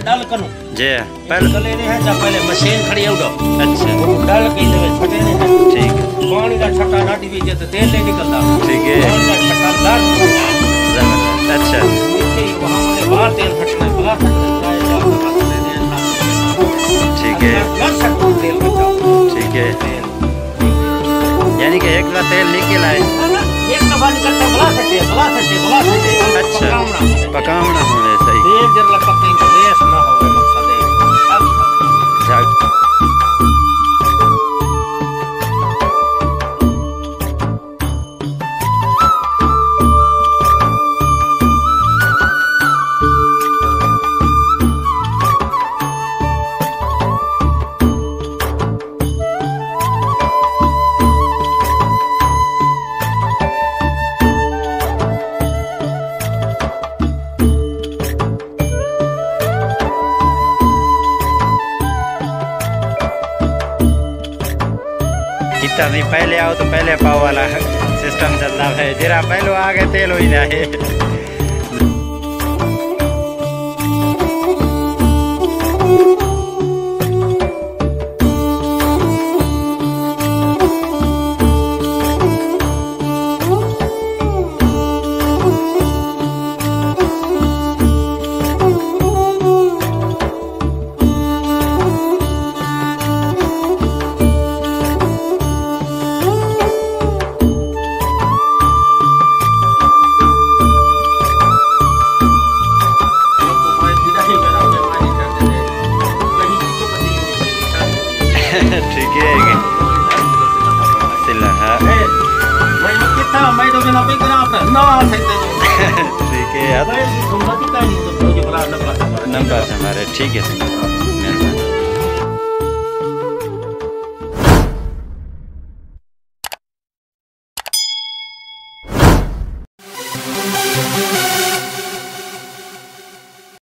डाल करूं जे पहले चले ने है जब पहले मशीन खड़ी है उड़ो अच्छा वो डाल के ले फटे ने ठीक है पानी का छक्का डाटी भी जे तेल ले निकलता ठीक है पानी का छक्का डाल जबरदस्त अच्छा नीचे वहां वाले बाहर तेल फटना बड़ा ठीक है तेल बचाओ ठीक है यानी कि एक बार तेल निकल आए एक दफा निकलता बड़ा सटे अच्छा पकावना होने सही एक जर लगता कहीं तो रेस ना होवे मकसद है झाग इतना नहीं पहले आओ तो पहले पाओ वाला सिस्टम चलता है जरा पहले आ गए तेल हो ही जाए ठीक है ठीक है नंबर हमारे ठीक है।